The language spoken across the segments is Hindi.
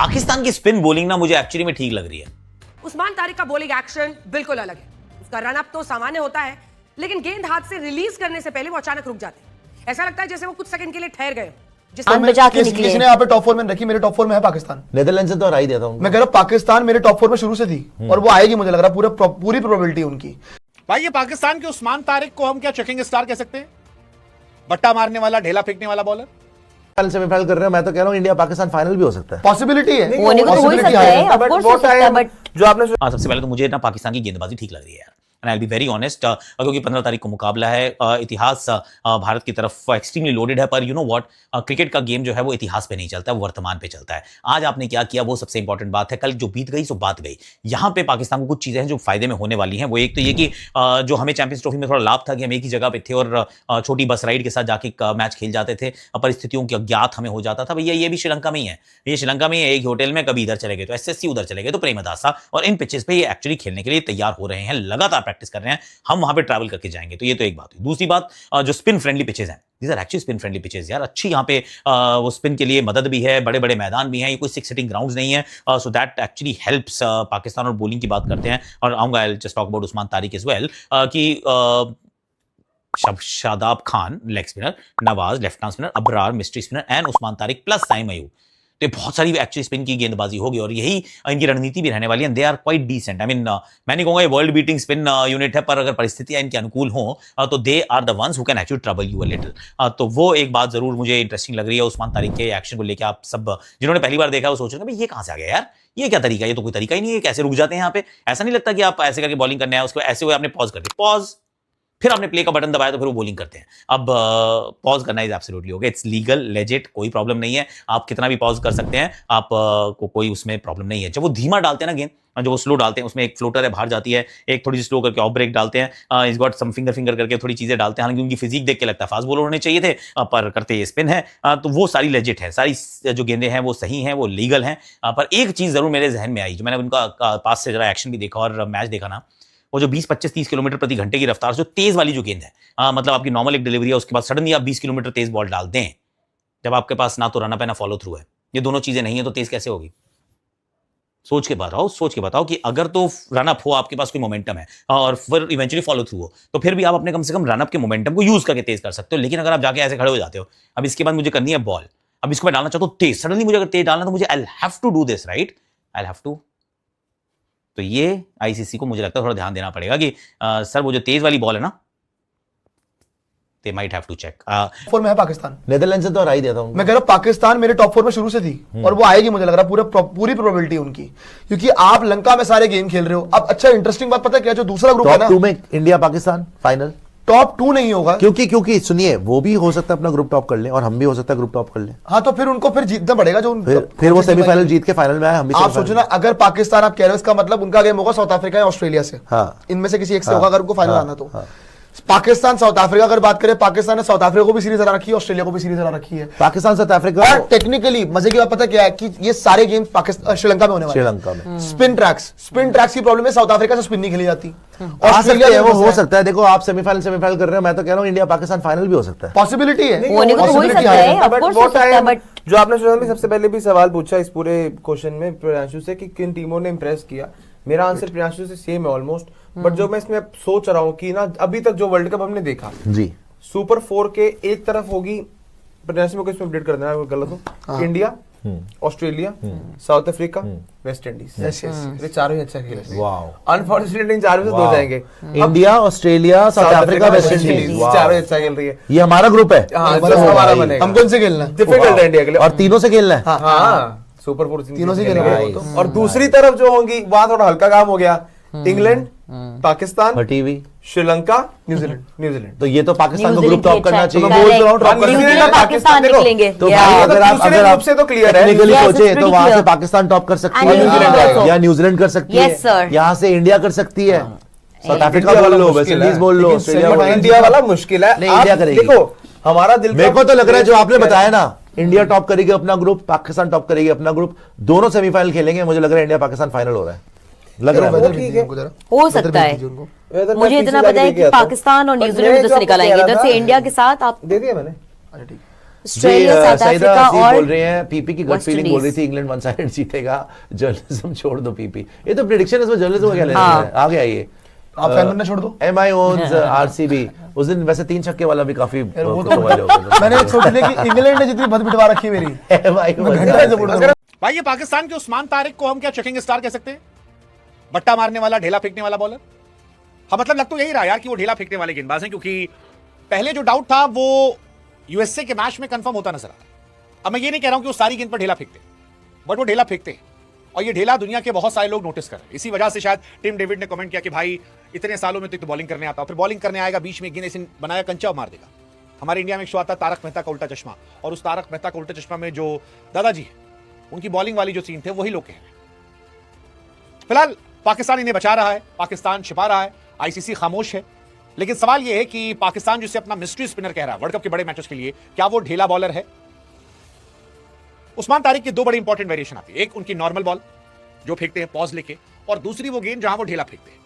पाकिस्तान की स्पिन बॉलिंग ना मुझे एक्चुअली में ठीक लग रही है। उस्मान तारिक का बॉलिंग एक्शन बिल्कुल अलग है। उसका रन अप तो सामान्य होता है, लेकिन गेंद हाथ से रिलीज करने से पहले वो अचानक रुक जाते हैं। ऐसा लगता है जैसे वो कुछ सेकंड के लिए ठहर गए। किसने यहाँ पे टॉप 4 में रखी? मेरे टॉप 4 में है पाकिस्तान। नेदरलैंड से तो हरा ही देता हूं। मैं कह रहा हूँ पाकिस्तान मेरे टॉप 4 में शुरू से थी और वो आएगी, मुझे लग रहा है पूरी प्रोबेबिलिटी उनकी। भाई ये पाकिस्तान के उस्मान तारिक को हम क्या चेकिंग स्टार कह सकते हैं? बट्टा मारने वाला, ढेला फेंकने वाला बॉलर। सेमीफाइनल कर रहे हैं, मैं तो कह रहा हूं इंडिया पाकिस्तान फाइनल भी हो सकता है। पॉसिबिलिटी है, होने को तो हो ही सकता है, ऑफ कोर्स हो सकता है, बट जो आपने सबसे पहले तो मुझे ना पाकिस्तान की गेंदबाजी ठीक लग रही है यार, and I will be very honest, क्योंकि 15 तारीख को मुकाबला है। इतिहास भारत की तरफ एक्सट्रीमली लोडेड है, पर यू नो व्हाट, क्रिकेट का गेम जो है वो इतिहास पे नहीं चलता है, वो वर्तमान पे चलता है। आज आपने क्या किया वो सबसे इंपॉर्टेंट बात है। कल जो बीत गई सो बात गई। यहाँ पे पाकिस्तान को कुछ चीजें हैं जो फायदे में होने वाली हैं। वो एक तो ये कि जो हमें चैंपियंस ट्रॉफी में थोड़ा लाभ था कि हम एक ही जगह पे थे और छोटी बस राइड के साथ जाके मैच खेल जाते थे, परिस्थितियों के अज्ञात हमें हो जाता था। भैया ये भी श्रीलंका में ही है, ये श्रीलंका में एक होटल में, कभी इधर चले गए तो एसएससी, उधर चले गए तो प्रेमदासा, और इन पिचेस पे ये एक्चुअली खेलने के लिए तैयार हो रहे हैं, लगातार प्रैक्टिस कर रहे हैं। हम वहां पे ट्रैवल करके जाएंगे, तो ये तो एक बात हुई। दूसरी बात, जो स्पिन फ्रेंडली पिचेस हैं, these are actually spin friendly pitches यार। अच्छी यहाँ पे वो स्पिन के लिए मदद भी है, बड़े बड़े मैदान भी हैं, ये कोई 6 सिटिंग ग्राउंड्स नहीं है, so that actually helps Pakistan. और बॉलिंग की बात करते हैं, और आऊंगा, I just talk about Usman Tariq as well, कि Shadab Khan leg spinner, Nawaz left arm spinner, Abrar mystery spinner and Usman Tariq plus Saim Ayub, तो बहुत सारी एक्चुअली स्पिन की गेंदबाजी होगी और यही इनकी रणनीति भी रहने वाली है। They are quite decent. I mean, मैं नहीं कहूंगा ये वर्ल्ड बीटिंग स्पिन यूनिट है, पर अगर परिस्थितियां इनके अनुकूल हों तो they are the ones who can actually trouble you a little. तो वो एक बात जरूर मुझे इंटरेस्टिंग लग रही है उस्मान तारिक के एक्शन को लेकर। आप सब जिन्होंने पहली बार देखा वो सोच रहे हैं भाई ये कहां से आ गया यार, ये क्या तरीका है, ये तो कोई तरीका ही नहीं है, कैसे रुक जाते हैं यहाँ पे। ऐसा नहीं लगता कि आप ऐसे करके बॉलिंग करने आए, उसको ऐसे हुए आपने पॉज कर दिया, पॉज, फिर आपने प्ले का बटन दबाया तो फिर वो बॉलिंग करते हैं। अब पॉज करना is absolutely okay, it's legal, legit, कोई प्रॉब्लम नहीं है। आप कितना भी पॉज कर सकते हैं, आप को कोई उसमें प्रॉब्लम नहीं है। जब वो धीमा डालते हैं ना गेंद, जो वो स्लो डालते हैं, उसमें एक फ्लोटर है बाहर जाती है, एक थोड़ी सी स्लो करके ऑफ ब्रेक डालते हैं, इस गॉट सम फिंगर करके थोड़ी चीजें डालते हैं। हालांकि उनकी फिजिक देख के लगता है फास्ट बॉलर होने चाहिए थे, पर करते ये स्पिन है, तो वो सारी लेजिट है, सारी जो गेंदें हैं वो सही हैं, वो लीगल हैं। पर एक चीज जरूर मेरे जहन में आई, जो मैंने उनका पास से जरा एक्शन भी देखा और मैच देखा ना, वो जो 20, 25, 30 किलोमीटर प्रति घंटे की रफ्तार से तेज वाली जो गेंद है, मतलब आपकी नॉर्मल एक डिलीवरी है, उसके बाद सडनली आप 20 किलोमीटर तेज बॉल डाल दें, जब आपके पास ना तो रन अप है ना फॉलो थ्रू है, ये दोनों चीजें नहीं है, तो तेज कैसे होगी? सोच के बताओ कि अगर तो रन अप हो, आपके पास कोई मोमेंटम है और फिर इवेंचुअली फॉलो थ्रू हो, तो फिर भी आप अपने कम से कम रन अप के मोमेंटम को यूज करके तेज कर सकते हो। लेकिन अगर आप जाके ऐसे खड़े हो जाते हो, अब इसके बाद मुझे करनी है बॉल, अब इसको मैं डालना चाहता हूं तेज, सडनली मुझे अगर तेज डालना तो मुझे I have to do this, right, I have to. तो ये आईसीसी को मुझे लगता है थोड़ा ध्यान देना पड़ेगा कि सर वो जो तेज वाली बॉल है ना, they might have to check। 4 में है पाकिस्तान। नेदरलैंड से तो हरा ही देता हूं। मैं कह रहा हूं पाकिस्तान मेरे टॉप 4 में शुरू से थी और वो आएगी, मुझे लग रहा है पूरी प्रोबेबिलिटी उनकी, क्योंकि आप लंका में सारे गेम खेल रहे हो। अब अच्छा इंटरेस्टिंग बात पता है क्या, जो दूसरा ग्रुप है ना, टॉप 2 में इंडिया पाकिस्तान फाइनल, टॉप 2 नहीं होगा, क्योंकि सुनिए, वो भी हो सकता है अपना ग्रुप टॉप कर ले और हम भी हो सकता है ग्रुप टॉप कर ले। हाँ, तो फिर उनको फिर जीतना पड़ेगा, जो फिर वो सेमीफाइनल जीत के फाइनल में आए, हम भी। आप सोचो ना, अगर पाकिस्तान आप कह रहे हो, इसका मतलब उनका गेम होगा साउथ अफ्रीका या ऑस्ट्रेलिया से, इनमें से किसी एक से होगा अगर उनको फाइनल आना तो। पाकिस्तान साउथ अफ्रीका अगर बात करें, पाकिस्तान ने साउथ अफ्रीका को भी सीरीज हरा रखी है, ऑस्ट्रेलिया को भी सीरीज हरा रखी है। पाकिस्तान साउथ अफ्रीका टेक्निकली मजे की बात पता क्या है कि ये सारे गेम्स पाकिस्तान श्रीलंका में होने वाले हैं। श्रीलंका में स्पिन ट्रैक्स की प्रॉब्लम है, साउथ अफ्रीका से स्पिन नहीं खेली जाती, ऑस्ट्रेलिया वो हो सकता है। देखो आप सेमीफाइनल कर रहे हो, मैं तो कह रहा हूं इंडिया पाकिस्तान फाइनल भी हो सकता है, पॉसिबिलिटी है, होने को तो हो ही सकता है, ऑफ कोर्स हो सकता है, बट जो आपने सुना सबसे पहले भी सवाल पूछा इस पूरे क्वेश्चन में प्रियांशु से कि किन टीमों ने इंप्रेस किया, मेरा आंसर प्रियांशु से सेम है ऑलमोस्ट। बट जो मैं इसमें सोच रहा हूँ कि ना, अभी तक जो वर्ल्ड कप हमने देखा जी, सुपर 4 के एक तरफ होगी, प्रियांशु में इसमें अपडेट कर देना अगर गलत हो, India, Australia, south Africa, West Indies, ये चारों ही अच्छा खेल रहे हैं। वाओ, अनफॉर्चुनेटली इन चारों में से दो जाएंगे, India, Australia, south Africa, West Indies, चारों अच्छा खेल रही है। ये हमारा ग्रुप है, हमारा बनेगा। हम कौन से खेलना है? डिफिकल्ट है इंडिया के लिए, और तीनों से खेलना है। हाँ, सुपर 4 तीनों से खेलेंगे। और दूसरी तरफ जो होंगी, वहां थोड़ा हल्का काम हो गया, England, Pakistan, TV, Sri Lanka, New Zealand. तो ये तो पाकिस्तान को ग्रुप टॉप करना चाहिए। पाकिस्तान निकलेंगे, तो अगर आप से तो क्लियर है, टेक्निकली सोचे तो वहां से पाकिस्तान टॉप कर सकती है, या न्यूजीलैंड कर सकती है, यहाँ से इंडिया कर सकती है, साउथ अफ्रीका बोल लो, वेस्ट इंडीज बोल लो, इंडिया वाला मुश्किल है। नहीं, इंडिया करेगी। देखो हमारा दिल, मेरे को तो लग रहा है जो आपने बताया ना, इंडिया टॉप करेगी अपना ग्रुप, पाकिस्तान टॉप करेगी अपना ग्रुप, दोनों सेमीफाइनल खेलेंगे। मुझे लग रहा है इंडिया पाकिस्तान फाइनल हो रहा है, लग रहा है हो सकता है। मुझे इतना पता है कि पाकिस्तान और न्यूजीलैंड उधर से निकल आएंगे, इधर से इंडिया के साथ। आप दे दिया मैंने, Australia, south Saeeda Africa Haseeb और बोल रहे हैं पीपी की गट वेस्ट फीलिंग बोल रही इंडीज। थी इंग्लैंड वन साइडेड जीतेगा, जर्नलिज्म छोड़ दो पीपी। ये तो प्रेडिक्शन है, इसमें जर्नलिज्म का क्या लेना हाँ। है? आगे आइए। आप फैन बनना छोड़ दो। MI owns RCB। उस दिन वैसे 3 छक्के वाला भी काफी यार वो तो वायरल हो गया। मैंने सोच लिया कि इंग्लैंड ने जितनी बद पिटवा रखी है मेरी, MI मैं घंटा से बोल रहा हूँ। भाई ये पाकिस्तान के उस्मान तारिक को हम क्या चेकिंग स्टार कह सकते हैं? बट्टा मारने वाला, ढेला फेंकने वाला बॉलर। हाँ मतलब लग तो यही रहा यार कि वो ढेला फेंकने वाले गेंदबाज हैं, क्योंकि पहले जो डाउट था वो यूएसए के मैच में कंफर्म होता नजर आ रहा है। अब मैं ये नहीं कह रहा हूं कि वो सारी गेंद पर ढेला फेंकते, बट वो ढेला फेंकते हैं और ये ढेला दुनिया के बहुत सारे लोग नोटिस कर रहे हैं। इसी वजह से शायद टिम डेविड ने कमेंट किया कि भाई इतने सालों में तो बॉलिंग करने आता, फिर बॉलिंग करने आएगा, बीच में गेंद ऐसे बनाया कंचा मार देगा। हमारे इंडिया में एक शो आता है तारक मेहता का उल्टा चश्मा, और उस तारक मेहता का उल्टा चश्मा में जो दादाजी है उनकी बॉलिंग वाली जो सीन थे वही लोग कह रहे हैं। फिलहाल पाकिस्तान इन्हें बचा रहा है, पाकिस्तान छिपा रहा है, आईसीसी खामोश है। लेकिन सवाल यह है कि पाकिस्तान जिसे अपना मिस्ट्री स्पिनर कह रहा है वर्ल्ड कप के बड़े मैचेस के लिए, क्या वो ढेला बॉलर है? उस्मान तारिक की 2 बड़ी इंपॉर्टेंट वेरिएशन आती है। एक उनकी नॉर्मल बॉल जो फेंकते हैं पॉज लेके, और दूसरी वो गेंद जहां वो ढेला फेंकते हैं।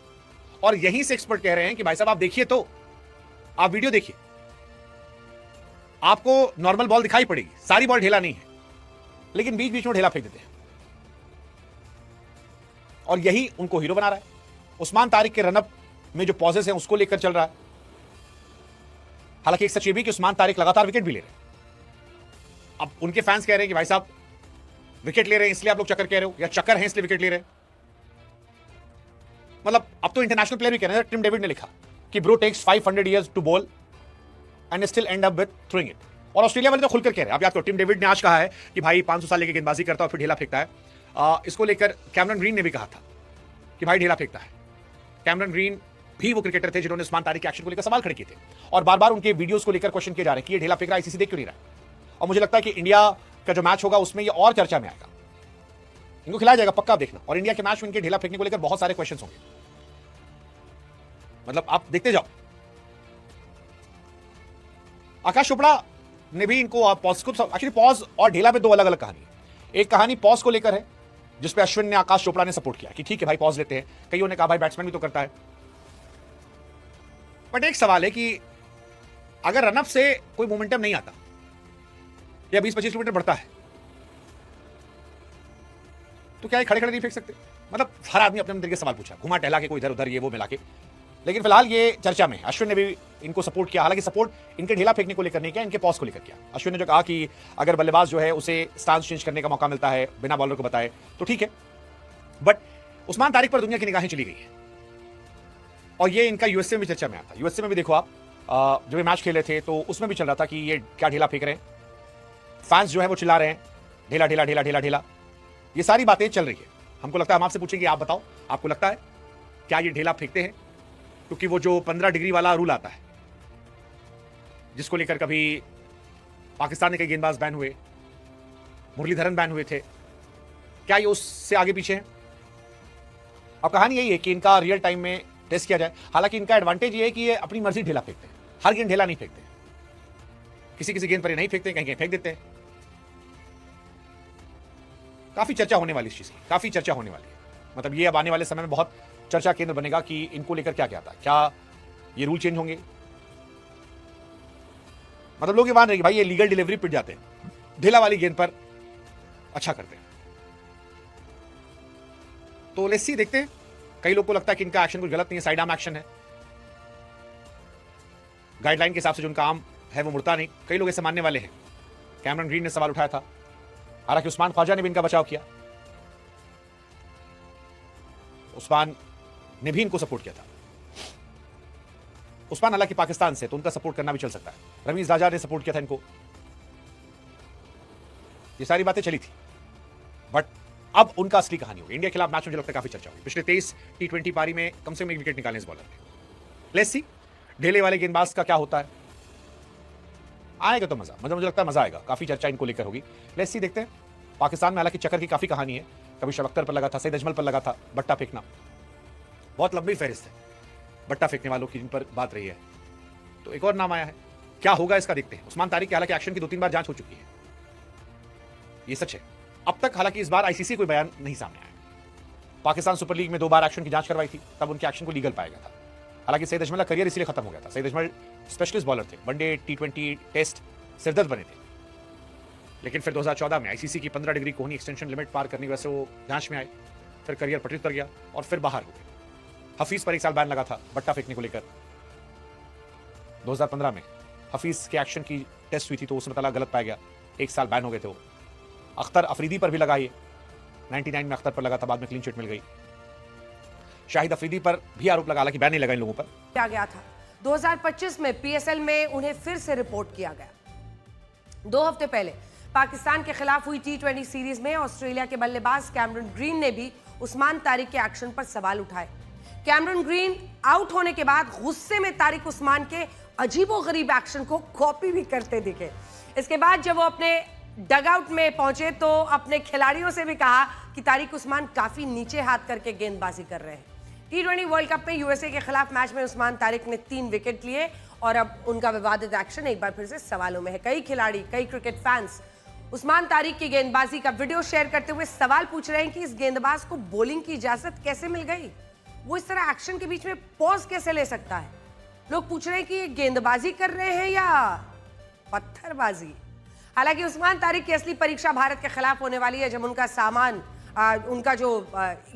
और यहीं से एक्सपर्ट कह रहे हैं कि भाई साहब आप देखिए, तो आप वीडियो देखिए, आपको नॉर्मल बॉल दिखाई पड़ेगी, सारी बॉल ढेला नहीं है, लेकिन बीच बीच में ढेला फेंक देते हैं और यही उनको हीरो बना रहा है। उस्मान तारिक के रनअप में जो पॉजेस हैं उसको लेकर चल रहा है। हालांकि एक सच ये भी कि उस्मान तारिक लगातार विकेट भी ले रहे हैं। अब उनके फैंस कह रहे हैं कि भाई साहब विकेट ले रहे हैं इसलिए आप लोग चक्कर कह रहे हो, या चक्कर हैं इसलिए विकेट ले रहे हैं। मतलब अब तो इंटरनेशनल प्लेयर भी कह रहे हैं। टिम डेविड ने लिखा कि bro takes 500 years to bowl and still end up with throwing it. और ऑस्ट्रेलिया वाले तो खुलकर कह रहे हैं। अब याद करो, टिम डेविड ने आज कहा है कि भाई 500 साल लेके गेंदबाजी करता है और फिर ढेला फेंकता है। इसको लेकर कैमरन ग्रीन ने भी कहा था कि भाई ढेला फेंकता है। कैमरन ग्रीन भी वो क्रिकेटर थे जिन्होंने उस्मान तारिक के एक्शन को लेकर सवाल खड़े किए थे, और बार बार उनके वीडियोस को लेकर क्वेश्चन किए जा रहे हैं कि ये ढेला फेंक रहा है, आईसीसी देख क्यों नहीं रहा है। और मुझे लगता है कि इंडिया का जो मैच होगा उसमें ये और चर्चा में आएगा, इनको खिलाया जाएगा पक्का, आप देखना। और इंडिया के मैच में इनके ढेला फेंकने को लेकर बहुत सारे क्वेश्चन होंगे, मतलब आप देखते जाओ। आकाश चोपड़ा ने भी इनको पॉज को, एक्चुअली पॉज और ढेला में 2 अलग अलग कहानी है। एक कहानी पॉज को लेकर है जिसपे अश्विन ने, आकाश चोपड़ा ने सपोर्ट किया कि ठीक है भाई पॉज लेते हैं। कईयों ने कहा भाई बैट्समैन भी तो करता है। बट एक सवाल है कि अगर रनअप से कोई मोमेंटम नहीं आता या 20-25 किलोमीटर बढ़ता है तो क्या ये खड़े खड़े नहीं फेंक सकते? मतलब हर आदमी अपने तरीके से सवाल पूछा, घुमा टहला के, कोई इधर उधर ये वो मिला के। लेकिन फिलहाल ये चर्चा में, अश्विन ने भी इनको सपोर्ट किया। हालांकि सपोर्ट इनके ढेला फेंकने को लेकर नहीं किया, इनके पॉज को लेकर किया। अश्विन ने जो कहा कि अगर बल्लेबाज जो है उसे स्टांस चेंज करने का मौका मिलता है बिना बॉलर को बताए तो ठीक है। बट उस्मान तारिक पर दुनिया की निगाहें चली गई है और ये इनका यूएसए में भी चर्चा में आता है। यूएसए में भी देखो आप, जब ये मैच खेले थे तो उसमें भी चल रहा था कि ये क्या ढेला फेंक रहे हैं, फैंस जो है वो चिल्ला रहे हैं ढेला ढेला ढेला ढेला ढेला। ये सारी बातें चल रही है। हमको लगता है, हम आपसे पूछेंगे, आप बताओ आपको लगता है क्या ये ढेला फेंकते हैं? क्योंकि वो जो 15 डिग्री वाला रूल आता है जिसको लेकर कभी पाकिस्तान के कई गेंदबाज बैन हुए, मुरलीधरन बैन हुए थे, क्या ये उससे आगे पीछे हैं? अब कहानी यही है कि इनका रियल टाइम में टेस्ट किया जाए। हालांकि इनका एडवांटेज ये है कि ये अपनी मर्जी ढेला फेंकते हैं, हर गेंद ढेला नहीं फेंकते, किसी किसी गेंद पर ये नहीं फेंकते, कहीं कहीं फेंक देते हैं। काफी चर्चा होने वाली इस चीज की, काफी चर्चा होने वाली है। मतलब ये अब आने वाले समय में बहुत चर्चा केंद्र बनेगा कि इनको लेकर क्या क्या था, क्या ये रूल चेंज होंगे? मतलब लोग ये मान रहे कि भाई ये लीगल डिलीवरी पिट जाते हैं, ढेला वाली गेंद पर अच्छा करते हैं। तो लेट्स सी, देखते हैं। कई लोग को लगता है कि इनका एक्शन कुछ गलत नहीं है, साइड आर्म एक्शन है, गाइडलाइन के हिसाब से जो उनका आर्म है वो मुड़ता नहीं। कई लोग ऐसे मानने वाले हैं। कैमरन ग्रीन ने सवाल उठाया था, हालांकि उस्मान ख्वाजा ने भी इनका बचाव किया, उस्मान ने भी इनको सपोर्ट किया था। उस्मान हालांकि पाकिस्तान से, तो उनका सपोर्ट करना भी चल सकता है। रमीज राजा ने सपोर्ट किया था इनको। ये सारी बातें चली थी, बट अब उनका असली कहानी होगी। इंडिया के खिलाफ मैच में मुझे लगता है काफी चर्चा हुई। पिछले 23 T20 पारी में कम से कम 1 विकेट निकालने इस बॉलर ने। लेट्स सी ढेले वाले गेंदबाज का क्या होता है। आएगा तो मजा, मुझे लगता है मजा आएगा। काफी चर्चा इनको लेकर होगी। लेट्स सी, देखते हैं। पाकिस्तान में हालांकि चक्कर की काफी कहानी है। कभी शब अख्तर पर लगा था, सईद अजमल पर लगा था, बट्टा फेंकना। बहुत लंबी फहरिस्त है बट्टा फेंकने वालों की जिन पर बात रही है। तो एक और नाम आया है, क्या होगा इसका देखते हैं। उस्मान तारिक की हालांकि एक्शन की 2-3 बार जांच हो चुकी है, ये सच है। अब तक हालांकि इस बार आईसीसी कोई बयान नहीं सामने आया। पाकिस्तान सुपर लीग में 2 बार एक्शन की जांच करवाई थी, तब उनके एक्शन को लीगल पाया गया था। हालांकि सईद अजमल का करियर इसलिए खत्म हो गया था। सईद अजमल स्पेशलिस्ट बॉलर थे, वनडे, T20, टेस्ट सिरदर्द बने थे। लेकिन फिर 2014 में आईसीसी की 15 डिग्री कोहनी एक्सटेंशन लिमिट पार करने की वजह से वो जांच में आए, फिर करियर पटरी उतर गया और फिर बाहर हो गए। हफीज पर 1 साल बैन लगा था बट्टा फेंकने को लेकर। 2015 में हफीज के एक्शन की टेस्ट हुई थी तो उसमें तला गलत पाया गया, 1 साल बैन हो गए थे वो। अख्तर अफरीदी पर भी लगा, ये 99 में अख्तर पर लगा था, बाद में क्लीन चिट मिल गई। शाहिद अफरीदी पर भी आरोप लगा, हालांकि बैन नहीं लगा इन लोगों पर। किया गया था 2025 में पीएसएल में उन्हें फिर से रिपोर्ट किया गया। 2 हफ्ते पहले पाकिस्तान के खिलाफ हुई T20 सीरीज में ऑस्ट्रेलिया के बल्लेबाज कैमरन ग्रीन ने भी उस्मान तारिक के एक्शन पर सवाल उठाए। कैमरन ग्रीन आउट होने के बाद गुस्से में तारिक उस्मान के अजीबोगरीब एक्शन को कॉपी भी करते दिखे। इसके बाद जब वो अपने डगआउट में पहुंचे तो अपने खिलाड़ियों से भी कहा कि तारिक उस्मान काफी नीचे हाथ करके गेंदबाजी कर रहे हैं। T20 वर्ल्ड कप में यूएसए के खिलाफ मैच में उस्मान तारिक ने 3 विकेट लिए और अब उनका विवादित एक्शन एक बार फिर से सवालों में है। कई खिलाड़ी, कई क्रिकेट फैंस उस्मान तारिक की गेंदबाजी का वीडियो शेयर करते हुए सवाल पूछ रहे हैं कि इस गेंदबाज को बॉलिंग की इजाजत कैसे मिल गई, वो इस तरह एक्शन के बीच में पॉज कैसे ले सकता है। लोग पूछ रहे हैं कि ये गेंदबाजी कर रहे हैं या पत्थरबाजी। हालांकि उस्मान तारिक की असली परीक्षा भारत के खिलाफ होने वाली है, जब उनका सामान उनका जो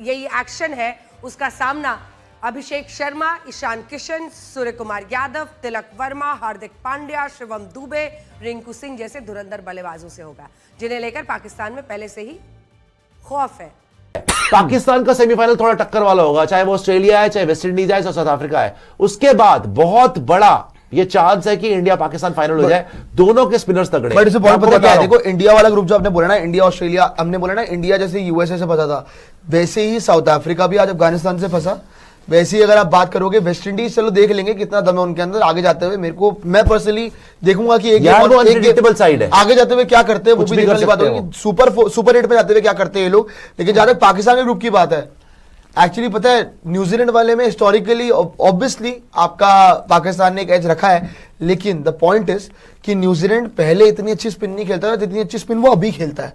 यही एक्शन है उसका सामना अभिषेक शर्मा, ईशान किशन, सूर्य कुमार यादव, तिलक वर्मा, हार्दिक पांड्या, शिवम दुबे, रिंकू सिंह जैसे धुरंधर बल्लेबाजों से होगा, जिन्हें लेकर पाकिस्तान में पहले से ही खौफ है। पाकिस्तान का सेमीफाइनल थोड़ा टक्कर वाला होगा, चाहे वो ऑस्ट्रेलिया है, चाहे वेस्ट इंडीज है, चाहे साउथ अफ्रीका है। उसके बाद बहुत बड़ा ये चांस है कि इंडिया पाकिस्तान फाइनल हो जाए, दोनों के स्पिनर्स तगड़े। बट इसे बहुत पता क्या है, देखो इंडिया वाला ग्रुप जो आपने बोला ना, इंडिया ऑस्ट्रेलिया, हमने बोला ना इंडिया जैसे यूएसए से फंसा था, वैसे ही साउथ अफ्रीका भी आज अफगानिस्तान से फंसा। वैसे ही अगर आप बात करोगे वेस्ट इंडीज, चलो देख लेंगे कितना दम है उनके अंदर आगे जाते हुए। मेरे को, मैं पर्सनली देखूंगा कि एक साइड है, आगे जाते हुए क्या करते हैं, वो भी देखने वाली बात होगी। सुपर 8 पे जाते हुए क्या करते हैं ये लोग। लेकिन जहां तक पाकिस्तान के ग्रुप की बात है, एक्चुअली पता है न्यूजीलैंड वाले में हिस्टोरिकली ऑब्वियसली आपका पाकिस्तान ने एक एज रखा है, लेकिन द पॉइंट इज कि न्यूजीलैंड पहले इतनी अच्छी स्पिन नहीं खेलता था जितनी अच्छी स्पिन वो अभी खेलता है।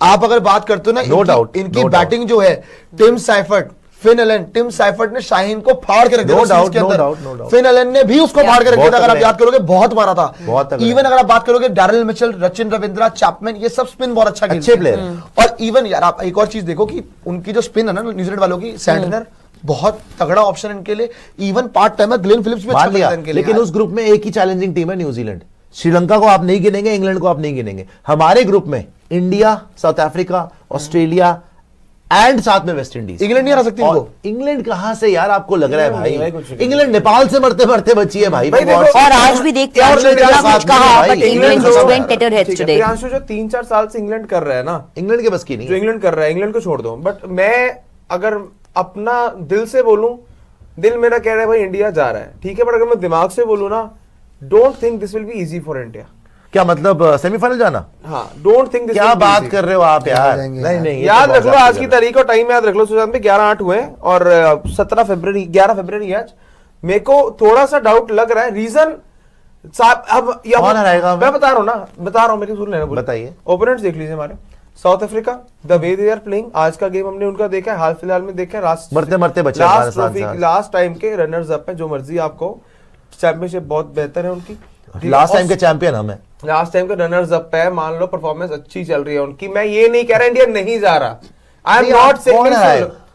आप अगर बात करते हो ना, नो डाउट इनकी बैटिंग जो है, Tim Seifert, Finn Allen, Tim Seifert ने शाहीन को फाड़ के रख दिया सीरीज के अंदर। फिन एलन ने भी उसको फाड़ के रख दिया था, अगर आप याद करोगे, बहुत मारा था। इवन अगर आप बात करोगे Daryl Mitchell, Rachin Ravindra, Chapman, ये सब स्पिन बहुत अच्छा खेलते हैं। और इवन यार आप एक और चीज देखो कि उनकी जो स्पिन है ना न्यूजीलैंड वालों की, सैंटनर बहुत तगड़ा ऑप्शन इनके लिए, even part timer Glenn Phillips भी अच्छा खेलता है इनके लिए। लेकिन उस ग्रुप में एक ही चैलेंजिंग टीम है न्यूजीलैंड। श्रीलंका को आप नहीं गिनेंगे, इंग्लैंड को आप नहीं गिनेंगे। हमारे ग्रुप में India, south Africa, Australia and साथ में वेस्ट इंडीज। इंग्लैंड नहीं हरा सकती इनको। इंग्लैंड कहां से यार आपको लग रहा है भाई? इंग्लैंड नेपाल से मरते मरते बची है भाई। और आज भी देखते हैं इंग्लैंड जो 3-4 साल से इंग्लैंड कर रहा है ना, इंग्लैंड के बस की नहीं जो इंग्लैंड कर रहा है, इंग्लैंड को छोड़ दो। बट मैं अगर अपना दिल से बोलूं, दिल मेरा कह रहा है भाई इंडिया जा रहा है, ठीक है। बट अगर मैं दिमाग से बोलूं ना, don't think this will be easy for India. क्या मतलब सेमीफाइनल जाना? हाँ, डोंट थिंक दिस। क्या बात कर रहे हो आप यार? नहीं, याद रख लो आज की तारीख और टाइम याद रख लो। सुशांत में 11/8 हुए और 11 फरवरी आज। मेरे को थोड़ा सा डाउट लग रहा है। रीजन साहब, अब मैं बता रहा हूँ मेरी सुन लेना, बताइए। ओपोनेंट्स देख लीजिए हमारे। South Africa, the way they are playing, आज का गेम हमने उनका देखा है, हाल फिलहाल में देखा है, मरते मरते बचे, लास्ट टाइम के रनर्स अप है, जो मर्जी आपको, चैंपियनशिप बहुत बेहतर है उनकी। लास्ट टाइम के चैंपियन हम हैं, लास्ट टाइम के रनर्स अप है, मान लो परफॉर्मेंस अच्छी चल रही है उनकी। मैं ये नहीं कह रहा इंडिया नहीं जा रहा, आई एम नॉट सेइंग,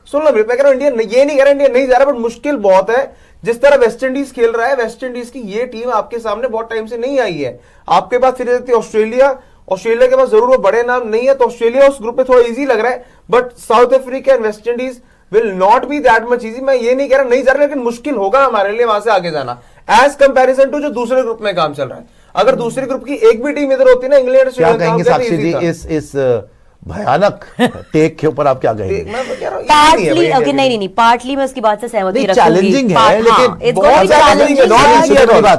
सुन लो मैं कह रहा हूं इंडिया, ये नहीं कह रहा इंडिया नहीं जा रहा, बट मुश्किल बहुत है। जिस तरह वेस्ट इंडीज खेल रहा है, वेस्ट इंडीज की ये टीम आपके सामने बहुत टाइम से नहीं आई है। आपके पास फिर ऑस्ट्रेलिया के पास जरूर वो बड़े नाम नहीं है, तो ऑस्ट्रेलिया उस ग्रुप में थोड़ा इजी लग रहा है, but south Africa and West Indies will not be that much easy. मैं ये नहीं कह रहा नहीं जा रहा, लेकिन मुश्किल होगा हमारे लिए वहां से आगे जाना, एज कंपैरिजन टू जो दूसरे ग्रुप में काम चल रहा है। अगर दूसरे ग्रुप की एक भी टीम इधर होती ना, इंग्लैंड, क्या कहेंगे साक्षी जी इस भयानक टेक के ऊपर? आप क्या कहेंगे? पार्टली, ओके, नहीं, पार्टली मैं उसकी बात से सहमति रखूंगी। चैलेंजिंग है, लेकिन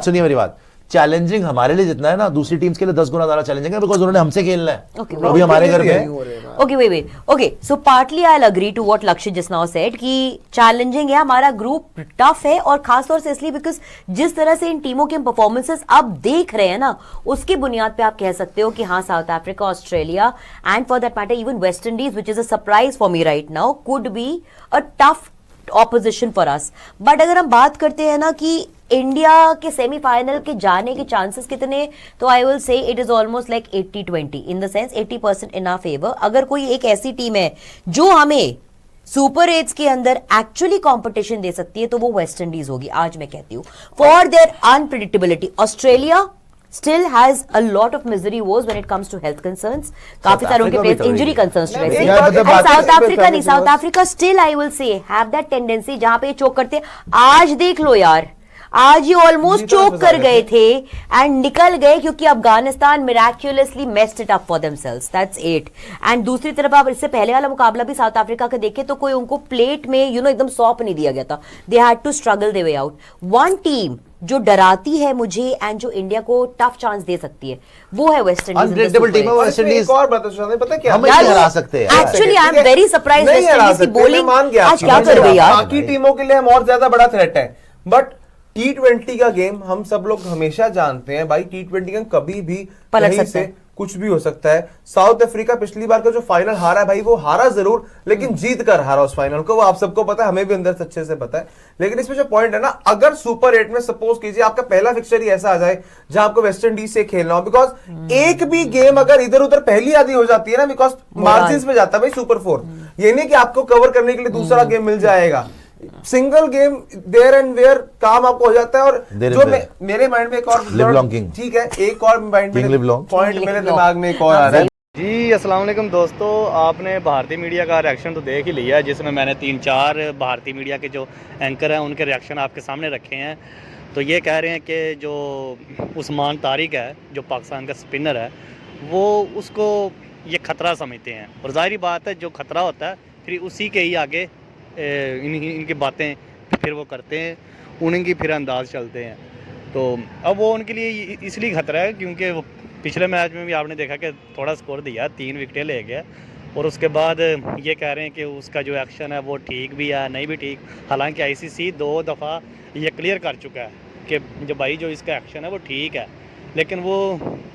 सुनिए मेरी बात, चैलेंजिंग हमारे लिए जितना है ना, दूसरी टीम्स के लिए 10 गुना ज्यादा चैलेंजिंग है, बिकॉज़ उन्होंने हमसे खेलना है। अभी हमारे घर में okay, so partly I will agree to what Lakshya just now said कि चैलेंजिंग है, हमारा ग्रुप टफ है, और खासतौर से इसलिए बिकॉज जिस तरह से इन टीमों के परफॉर्मेंसेस आप देख रहे हैं ना, उसकी बुनियाद पे आप कह सकते हो कि हाँ, south Africa, Australia and for that matter even West Indies, which is a surprise for me right now, could be a tough opposition for us. But अगर हम बात करते हैं ना कि इंडिया के सेमीफाइनल के जाने के चांसेस कितने, तो I will say it is almost like 80-20 in the sense 80% in our favour. अगर कोई एक ऐसी टीम है जो हमें सुपर 8 के अंदर एक्चुअली कंपटीशन दे सकती है तो वो वेस्ट इंडीज होगी, आज मैं कहती हूँ, for their unpredictability. Australia still has a lot of misery woes when it comes to health concerns. काफी सारे उनके प्लेयर्स इंजरी कंसर्न्स तो वैसे, and साउथ अफ्रीका नहीं, south Africa still I will say have that tendency जहां पे ये चोक करते हैं। आज देख लो यार, आज ये ऑलमोस्ट चोक कर गए थे एंड निकल गए क्योंकि Afghanistan miraculously messed it up for themselves, that's it. And दूसरी तरफ आप इससे पहले वाला मुकाबला भी साउथ अफ्रीका का देखें तो कोई उनको प्लेट में एकदम सौंप नहीं दिया गया था, they had to struggle their way out. One team जो डराती है मुझे एंड जो इंडिया को टफ चांस दे सकती है वो है वेस्ट इंडीज। अनप्रेडिक्टेबल टीम है वेस्ट इंडीज। एक और बात सुना, पता क्या, हम नहीं हरा सकते हैं actually I am very surprised West Indies की बॉलिंग आज क्या कर रही है यार। बाकी टीमों के लिए हम और ज्यादा बड़ा थ्रेट है, बट T20 का गेम हम सब लोग हमेशा जानते हैं भाई, T20 का कभी भी कहीं से कुछ भी हो सकता है। साउथ अफ्रीका पिछली बार का जो फाइनल हारा है भाई, वो हारा जरूर लेकिन जीत कर हारा उस फाइनल को, वो आप सबको पता है, हमें भी अंदर से अच्छे से पता है। लेकिन इसमें जो पॉइंट है ना, अगर सुपर 8 में सपोज कीजिए आपका पहला फिक्चर ही ऐसा आ जाए जहां आपको वेस्ट इंडीज से खेलना हो, बिकॉज एक भी गेम अगर इधर उधर पहली आधी हो जाती है ना, बिकॉज मार्जिन में जाता है भाई सुपर 4, ये नहीं कि आपको कवर करने के लिए दूसरा गेम मिल जाएगा, single game there and where काम आपको हो जाता है। और जो मेरे माइंड में एक और ठीक है, एक और माइंड में पॉइंट मेरे दिमाग में एक और आ रहा है। जी अस्सलाम वालेकुम दोस्तों, आपने भारतीय मीडिया का रिएक्शन तो देख ही लिया है, जिसमें मैंने 3-4 भारतीय मीडिया के जो एंकर हैं उनके रिएक्शन आपके सामने रखे हैं। तो ये कह रहे हैं कि जो उस्मान तारिक है, जो पाकिस्तान का स्पिनर है, वो उसको ये ख़तरा समझते हैं, और ज़ाहिर बात है जो ख़तरा होता है फिर उसी के ही आगे इनकी बातें फिर वो करते हैं, उनकी फिर अंदाज चलते हैं। तो अब वो उनके लिए इसलिए खतरा है क्योंकि वो पिछले मैच में भी आपने देखा कि थोड़ा स्कोर दिया, 3 विकेटें ले गया, और उसके बाद ये कह रहे हैं कि उसका जो एक्शन है वो ठीक भी है नहीं भी ठीक। हालांकि आईसीसी 2 दफ़ा ये क्लियर कर चुका है कि जो भाई जो इसका एक्शन है वो ठीक है, लेकिन वो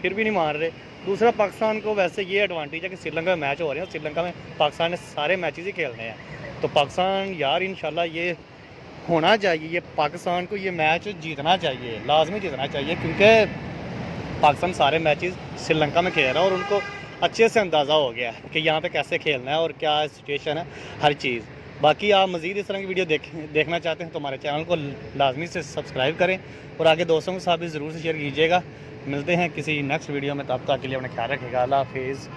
फिर भी नहीं मान रहे। दूसरा, पाकिस्तान को वैसे ये एडवांटेज है कि श्रीलंका में मैच हो रहे हैं, और श्रीलंका में पाकिस्तान ने सारे मैचेस ही खेलने हैं, तो पाकिस्तान यार इंशाल्लाह ये होना चाहिए, ये पाकिस्तान को ये मैच जीतना चाहिए, लाजमी जीतना चाहिए, क्योंकि पाकिस्तान सारे मैचेस श्रीलंका में खेल रहा है और उनको अच्छे से अंदाज़ा हो गया है कि यहाँ पे कैसे खेलना है और क्या सिचुएशन है, हर चीज़। बाकी आप मज़ीद इस तरह की वीडियो देखना चाहते हैं तो हमारे चैनल को लाजमी से सब्सक्राइब करें और आगे दोस्तों के साथ भी ज़रूर से शेयर कीजिएगा। मिलते हैं किसी नेक्स्ट वीडियो में, तब तक के लिए अपना ख्याल रखिएगा। अल्लाह हाफिज़।